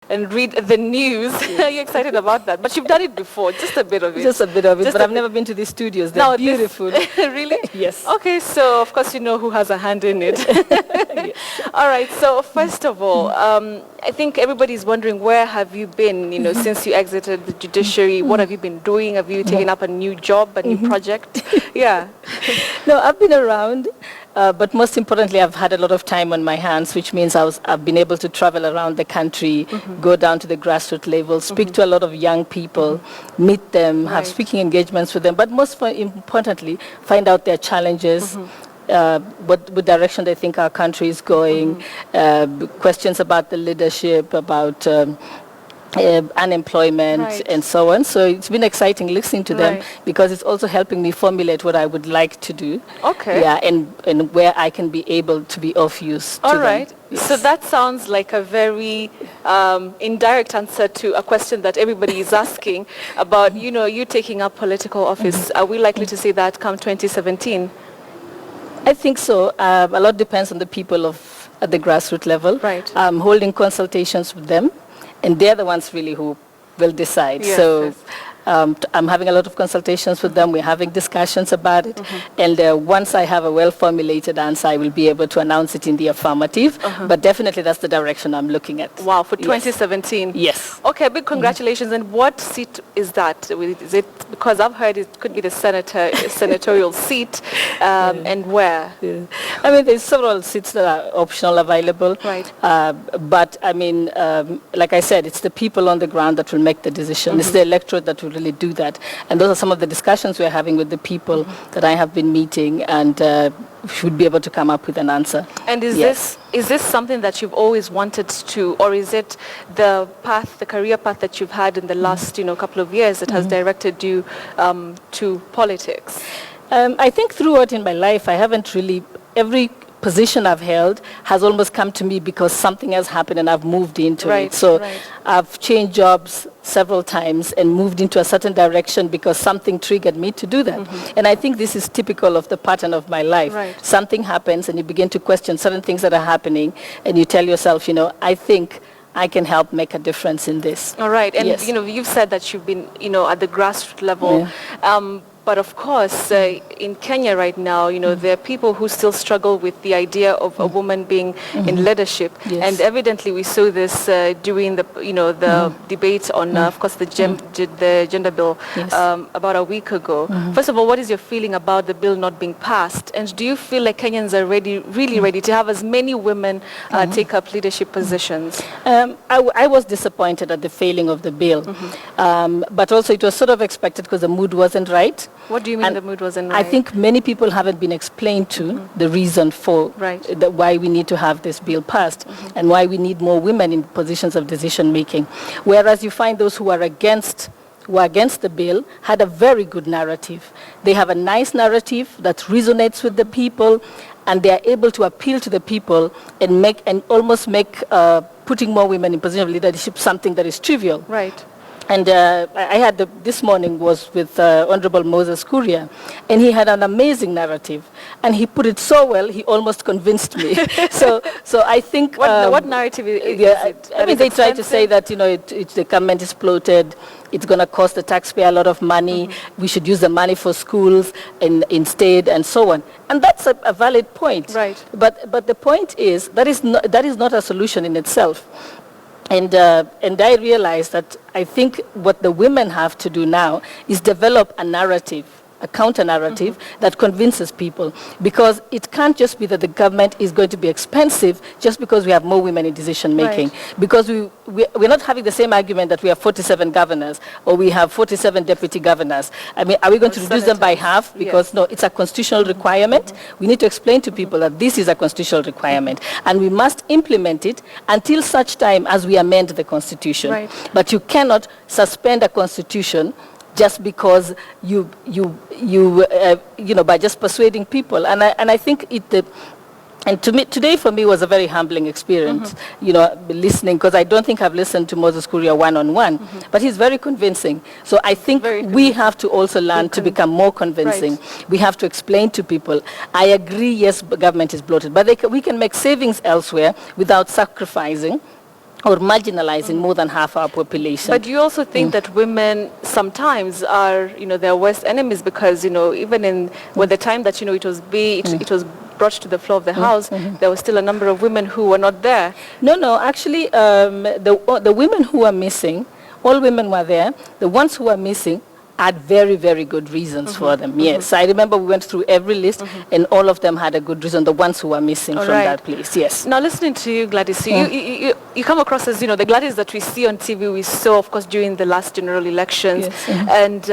and read the news. Are you excited about that? But you've done it before, just a bit of it. Just a bit of it, but I've never been to these studios. They're beautiful. Really? Yes. Okay, so of course you know who has a hand in it. Yes. All right, so first of all, I think everybody's wondering, where have you been, since you exited the judiciary? What have you been doing? Have you taken up a new job, a new project? Yeah. No, I've been around. But most importantly, I've had a lot of time on my hands, which means I've been able to travel around the country, go down to the grassroots level, speak to a lot of young people, meet them, have speaking engagements with them, but most importantly, find out their challenges, what direction they think our country is going, questions about the leadership, about unemployment and so on. So it's been exciting listening to them because it's also helping me formulate what I would like to do. Okay. Yeah, and where I can be able to be of use to them. All right. Yes. So that sounds like a very indirect answer to a question that everybody is asking about, you taking up political office. Are we likely to see that come 2017? I think so. A lot depends on the people at the grassroots level. Right. I'm holding consultations with them. And they're the ones really who will decide. Yes, so yes. I'm having a lot of consultations with them. We're having discussions about it. And once I have a well-formulated answer, I will be able to announce it in the affirmative. But definitely that's the direction I'm looking at. Wow, for 2017? Yes. Okay, big congratulations. And what seat is that? Is it, because I've heard it could be the senatorial seat, and where? Yeah. I mean, there's several seats that are optional available. Right. But I mean, like I said, it's the people on the ground that will make the decision. It's the electorate that will really do that. And those are some of the discussions we're having with the people that I have been meeting, and should be able to come up with an answer. And is this something that you've always wanted to, or is it the career path that you've had in the last couple of years that has directed you to politics? I think throughout in my life, I haven't really, every position I've held has almost come to me because something has happened and I've moved into it. So I've changed jobs several times and moved into a certain direction because something triggered me to do that. And I think this is typical of the pattern of my life. Something happens and you begin to question certain things that are happening, and you tell yourself, I think I can help make a difference in this. All right. And you've said that you've been at the grassroots level. But of course, in Kenya right now, there are people who still struggle with the idea of a woman being in leadership. And evidently, we saw this during the debate on, of course, the gender bill about a week ago. First of all, what is your feeling about the bill not being passed? And do you feel like Kenyans are really ready to have as many women take up leadership positions? I was disappointed at the failing of the bill. But also it was sort of expected because the mood wasn't right. What do you mean the mood wasn't right? I think many people haven't been explained to the reason for why we need to have this bill passed and why we need more women in positions of decision making. Whereas you find those who are against the bill had a very good narrative. They have a nice narrative that resonates with the people, and they are able to appeal to the people and almost make putting more women in position of leadership something that is trivial. Right. And I had this morning was with Honorable Moses Kuria, and he had an amazing narrative, and he put it so well, he almost convinced me. so I think... What narrative is it? I mean, they try to say that, the government is bloated, it's going to cost the taxpayer a lot of money, we should use the money for schools instead, and so on. And that's a valid point. Right. But the point is, that is not a solution in itself. And I realized that I think what the women have to do now is develop a narrative, a counter-narrative that convinces people, because it can't just be that the government is going to be expensive just because we have more women in decision-making. Because we're not having the same argument that we have 47 governors or we have 47 deputy governors. I mean, are we going to reduce them by half? Because no, it's a constitutional requirement. We need to explain to people that this is a constitutional requirement, and we must implement it until such time as we amend the constitution. But you cannot suspend a constitution just because by just persuading people. And I think and to me, today for me was a very humbling experience, listening, because I don't think I've listened to Moses Kuria one-on-one, but he's very convincing. So I think we have to also learn to become more convincing. We have to explain to people, I agree, yes, government is bloated, but we can make savings elsewhere without sacrificing or marginalizing more than half our population. But do you also think that women sometimes are, their worst enemies because, even with the time that, it was brought to the floor of the house, there was still a number of women who were not there? No, actually, the women who are missing, all women were there. The ones who are missing had very, very good reasons for them. Yes, I remember we went through every list, and all of them had a good reason, the ones who were missing from that place. Yes. Now, listening to you, Gladys, so you come across as, the Gladys that we see on TV, we saw, of course, during the last general elections, and,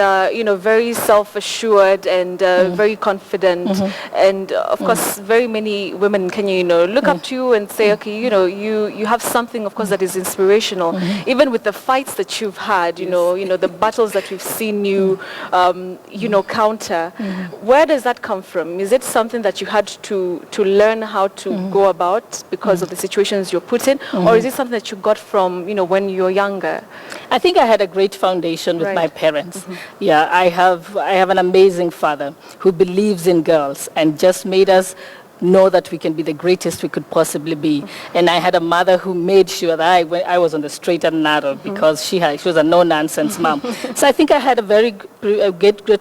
very self-assured and very confident, and, of course, very many women in Kenya, look up to you and say, okay, you have something, of course, that is inspirational. Even with the fights that you've had, the battles that we've seen you counter. Where does that come from? Is it something that you had to learn how to go about because of the situations you're put in, or is it something that you got from when you were younger? I think I had a great foundation with my parents. Yeah, I have an amazing father who believes in girls and just made us know that we can be the greatest we could possibly be. And I had a mother who made sure that I was on the straight and narrow because she was a no-nonsense mom. So I think I had a very great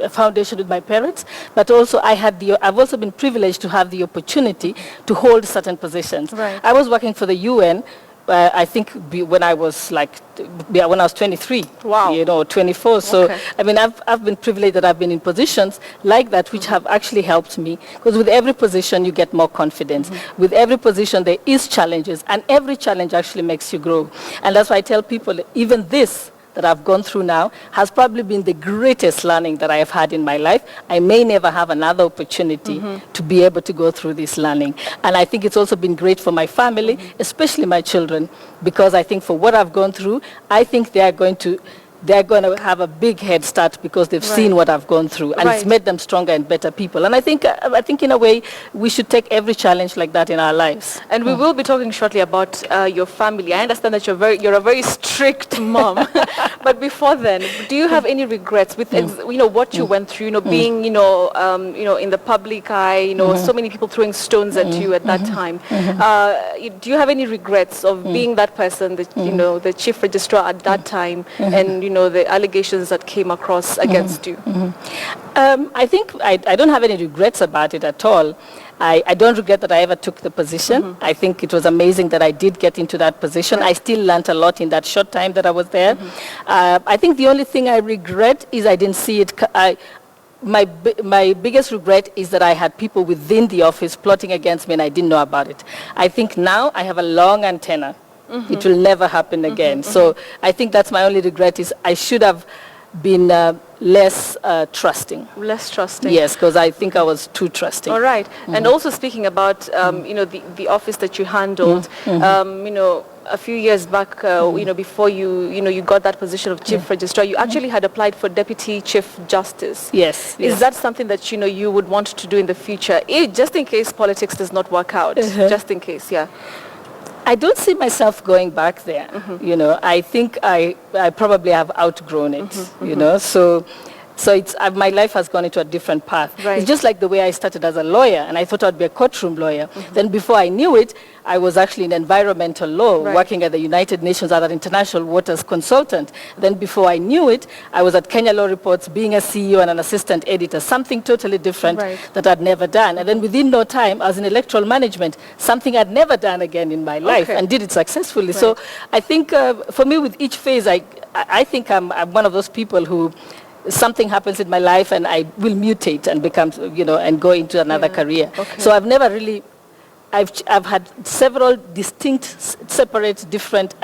foundation with my parents, but also I've also been privileged to have the opportunity to hold certain positions. Right. I was working for the UN. I think when I was 23, wow, 24. So, I mean, I've been privileged that I've been in positions like that, which have actually helped me. Because with every position, you get more confidence. With every position, there is challenges, and every challenge actually makes you grow. And that's why I tell people, even this that I've gone through now has probably been the greatest learning that I have had in my life. I may never have another opportunity to be able to go through this learning. And I think it's also been great for my family, especially my children, because I think for what I've gone through, I think they're going to have a big head start because they've seen what I've gone through, and it's made them stronger and better people. And I think in a way we should take every challenge like that in our lives. And we will be talking shortly about your family. I understand that you're a very strict mom. But before then, do you have any regrets with what you went through? Being in the public eye. So many people throwing stones at you at that time. Do you have any regrets of being that person, the chief registrar at that time, and the allegations that came across against you? I think I don't have any regrets about it at all. I don't regret that I ever took the position. I think it was amazing that I did get into that position. I still learned a lot in that short time that I was there. I think the only thing I regret is I didn't see it. My biggest regret is that I had people within the office plotting against me and I didn't know about it. I think now I have a long antenna. It will never happen again. So I think that's my only regret is I should have been less trusting. Less trusting. Yes, because I think I was too trusting. All right. And also speaking about, the office that you handled, a few years back, before you got that position of chief registrar, you actually had applied for deputy chief justice. Yes. Is that something that, you would want to do in the future, just in case politics does not work out? Just in case, yeah. I don't see myself going back there. I think I probably have outgrown it. So it's my life has gone into a different path. It's just like the way I started as a lawyer, and I thought I'd be a courtroom lawyer. Then before I knew it, I was actually in environmental law, working at the United Nations as an international waters consultant. Then before I knew it, I was at Kenya Law Reports, being a CEO and an assistant editor, something totally different that I'd never done. And then within no time, I was in electoral management, something I'd never done again in my life, and did it successfully. So I think for me, with each phase, I think I'm one of those people who something happens in my life and I will mutate and become, and go into another career. So I've never really, I've had several distinct, separate, different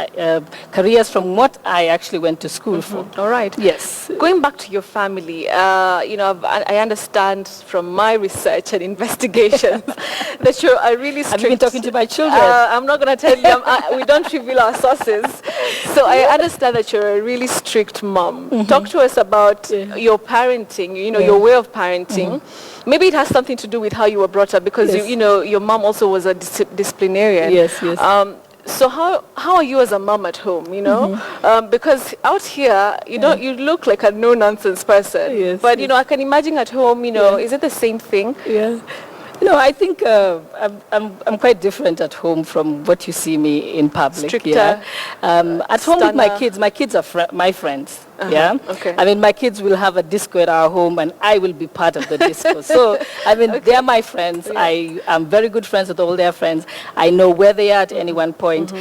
careers from what I actually went to school for. All right. Yes. Going back to your family, I understand from my research and investigation that you're a really strict... Have you been talking to my children? I'm not going to tell you. We don't reveal our sources. So I understand that you're a really strict mom. Talk to us about your parenting, your way of parenting. Maybe it has something to do with how you were brought up because, your mom also was a disciplinarian. Yes. So how are you as a mom at home, because out here, you look like a no-nonsense person. But, I can imagine at home, is it the same thing? Yeah. I think I'm quite different at home from what you see me in public. Stricter, at home with my kids are my friends. Yeah. Okay. I mean, my kids will have a disco at our home, and I will be part of the disco. So, I mean, they are my friends. Yeah. I am very good friends with all their friends. I know where they are at any one point.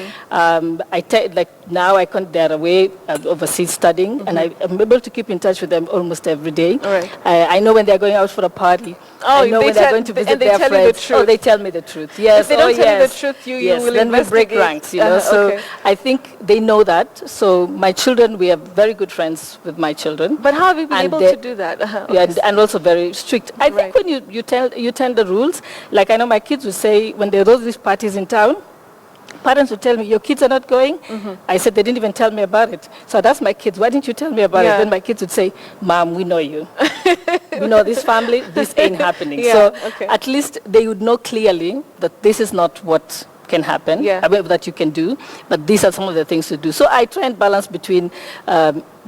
They're away overseas studying, and I'm able to keep in touch with them almost every day. All right. I know when they're going out for a party. Oh, I know when they're going to visit their friends. Oh, they tell me the truth. Yes. If they don't tell you the truth, you will then we break ranks. So I think they know that. So my children, we are very good friends with my children. But how have you been able to do that? And also very strict. I think when you tell the rules, like I know my kids will say when there are these parties in town, parents would tell me, your kids are not going? I said, they didn't even tell me about it. So I'd ask my kids, why didn't you tell me about it? Then my kids would say, Mom, we know you. We know this family, this ain't happening. At least they would know clearly that this is not what can happen, that you can do, but these are some of the things to do. So I try and balance between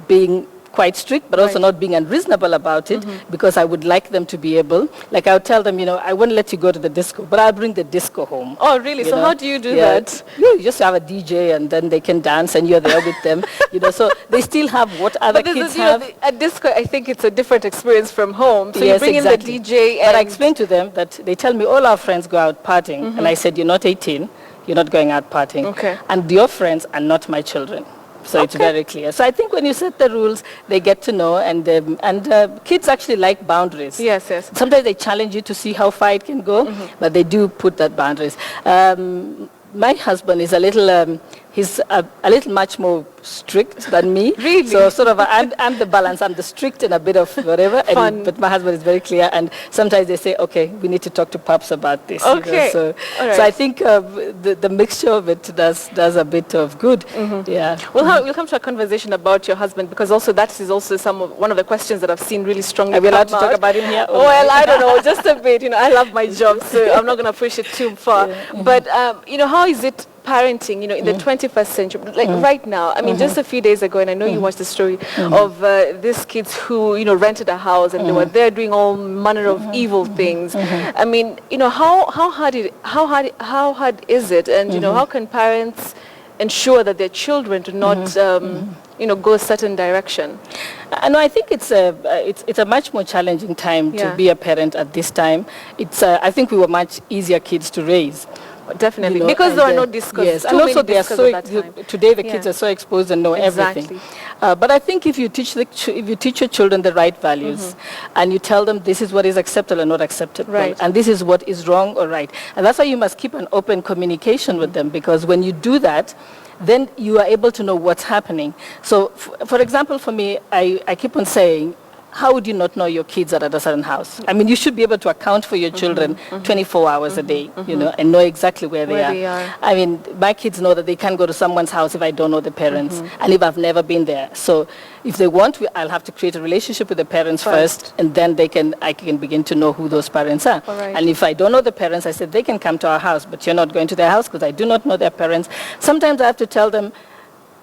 being quite strict, but also not being unreasonable about it, because I would like them to be able, like I would tell them, I won't let you go to the disco, but I'll bring the disco home. Oh, really? So how do you do that? You just have a DJ, and then they can dance, and you're there with them. So they still have what other kids have. At disco, I think it's a different experience from home. So you bring in the DJ. But I explain to them that they tell me all our friends go out partying, and I said, you're not 18, you're not going out partying. Okay. And your friends are not my children. So it's very clear. So I think when you set the rules, they get to know, and kids actually like boundaries. Yes. Sometimes they challenge you to see how far it can go, but they do put that boundaries. My husband is a little much more strict than me. Really? So sort of, I'm the balance. I'm the strict and a bit of whatever. But my husband is very clear. And sometimes they say, okay, we need to talk to Pops about this. Okay. So I think the mixture of it does a bit of good. Yeah. We'll come to a conversation about your husband, because also that is also one of the questions that I've seen really strongly. Are we allowed to talk about him here? Well, I don't know, just a bit. I love my job, so I'm not going to push it too far. But how is it parenting, in the 21st century, like right now? I mean, just a few days ago, and I know you watched the story of these kids who, rented a house, and they were there doing all manner of evil things. I mean, how hard is it, and how can parents ensure that their children do not, go a certain direction? No, I think it's a much more challenging time to be a parent at this time. I think we were much easier kids to raise. Definitely, because there are no discos. Yes, and also they are today the kids are so exposed and know everything. But I think if you teach your children the right values, and you tell them this is what is acceptable and not acceptable, and this is what is wrong or right, and that's why you must keep an open communication with them, because when you do that, then you are able to know what's happening. So, for example, for me, I keep on saying, how would you not know your kids are at a certain house? I mean, you should be able to account for your children 24 hours a day, and know exactly where they are. I mean, my kids know that they can't go to someone's house if I don't know the parents, and if I've never been there. So if they want, I'll have to create a relationship with the parents first, and then I can begin to know who those parents are. And if I don't know the parents, I said, they can come to our house, but you're not going to their house because I do not know their parents. Sometimes I have to tell them,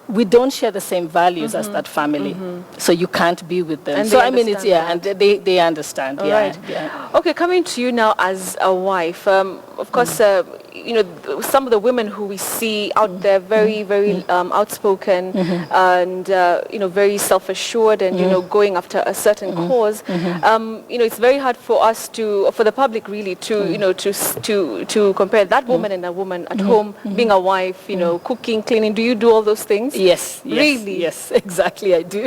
we don't share the same values as that family, so you can't be with them. And so I mean, it's and they understand. Okay, coming to you now as a wife. Of course, some of the women who we see out there, very outspoken and very self-assured, and going after a certain cause. It's very hard for us for the public really to compare that woman and a woman at home, being a wife, cooking, cleaning. Do you do all those things? Yes. Really? Yes, exactly, I do.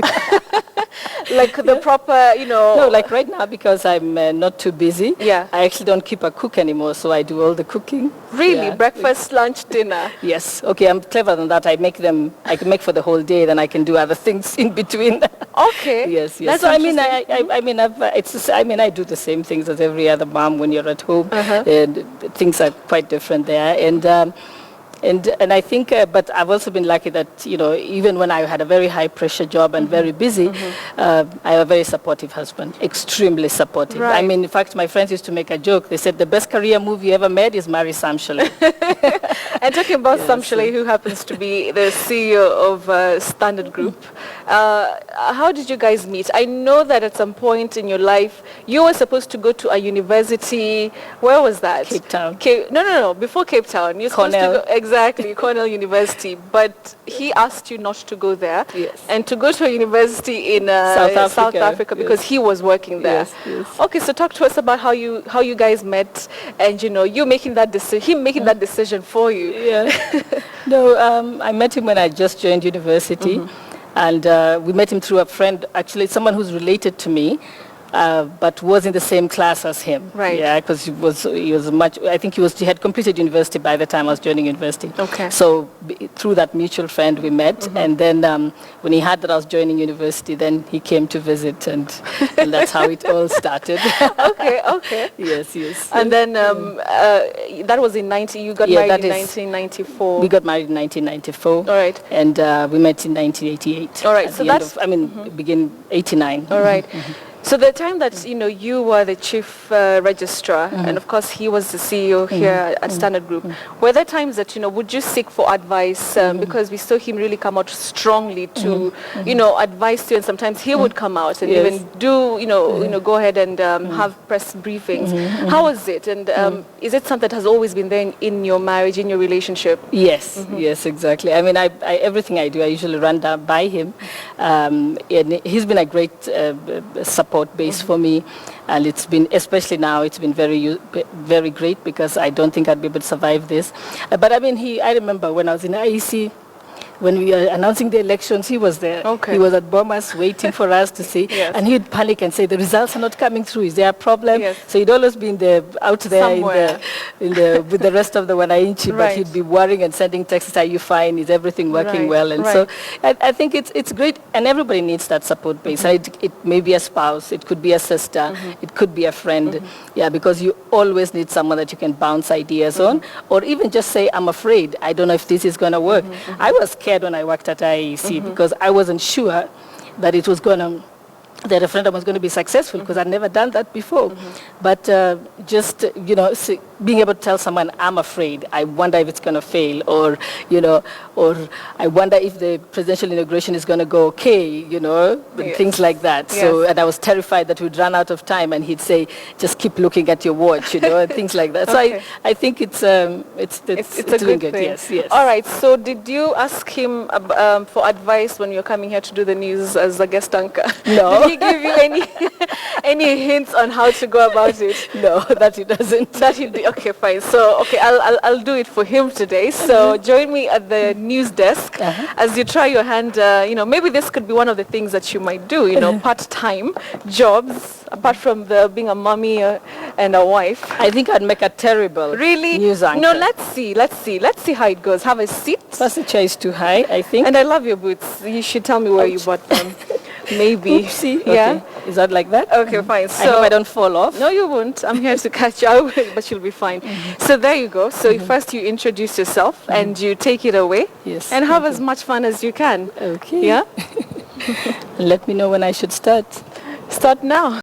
Like the proper, No, like right now, because I'm not too busy, I actually don't keep a cook anymore, so I do all the cooking. Really? Breakfast, lunch, dinner? Yes. Okay, I'm clever than that. I can make for the whole day, then I can do other things in between. Okay. Yes. That's so I do the same things as every other mom when you're at home. Things are quite different there. And And I think, but I've also been lucky that, even when I had a very high pressure job and very busy, I have a very supportive husband, extremely supportive. Right. I mean, in fact, my friends used to make a joke. They said the best career move you ever made is marry Sam Shollei. And talking about Sam Shollei, who happens to be the CEO of Standard Group, how did you guys meet? I know that at some point in your life, you were supposed to go to a university. Where was that? Cape Town. No. Before Cape Town. You're supposed to go, exactly, Cornell University. But he asked you not to go there. Yes. And to go to a university in South Africa because he was working there. Yes. Okay, so talk to us about how you guys met and, you making that decision, him making that decision for you. Yeah. No, I met him when I just joined university. And we met him through a friend, actually someone who's related to me, but was in the same class as him. Right. Yeah, because he was much. I think he had completed university by the time I was joining university. Okay. So through that mutual friend we met, and then when he heard that I was joining university, then he came to visit, and that's how it all started. Okay. Yes. And then that was in 90. You got married in 1994. We got married in 1994. All right. And we met in 1988. All right. So that's begin 89. All right. So the time that you were the chief registrar, and of course he was the CEO here at Standard Group, were there times that would you seek for advice because we saw him really come out strongly to advise you, and sometimes he would come out and even do go ahead and have press briefings. How was it, and is it something that has always been there in your marriage, in your relationship? Yes, yes, exactly. I mean, I everything I do, I usually run down by him, and he's been a great support base for me, and it's been, especially now, it's been very great, because I don't think I'd be able to survive this. But I mean, I remember when I was in IEC, when we were announcing the elections, he was there. Okay. He was at Bomas waiting for us to see. Yes. And he'd panic and say, the results are not coming through. Is there a problem? Yes. So he'd always be out there somewhere with the rest of the Wananchi, Right. but he'd be worrying and sending texts, are you fine? Is everything working well? And so I think it's great, and everybody needs that support base. It may be a spouse, it could be a sister, it could be a friend. Yeah, because you always need someone that you can bounce ideas on, or even just say, I'm afraid, I don't know if this is going to work. I was scared when I worked at IEC because I wasn't sure that it was going to, that a referendum was going to be successful, because I'd never done that before. But just, being able to tell someone, I'm afraid, I wonder if it's going to fail, or I wonder if the presidential inauguration is going to go okay, things like that. Yes. So, and I was terrified that we'd run out of time, and he'd say, just keep looking at your watch, and things like that. Okay. So I think it's a good good. thing. Yes. All right. So did you ask him for advice when you're coming here to do the news as a guest anchor? No. Did he give you any hints on how to go about it? No, that he doesn't. Okay, fine. So, I'll do it for him today. So join me at the news desk as you try your hand. Maybe this could be one of the things that you might do. Part-time jobs apart from being a mommy and a wife. I think I'd make a terrible news anchor. No, let's see how it goes. Have a seat. Plus the chair is too high, I think. And I love your boots. You should tell me where you bought them. Maybe. Oopsie. Yeah. Okay. Is that like that? Okay, fine. So I hope I don't fall off. No, you won't. I'm here to catch you. I will, but you'll be fine. So there you go. So first you introduce yourself and you take it away. Yes. And have as much fun as you can. Okay. Yeah? Let me know when I should start. Start now.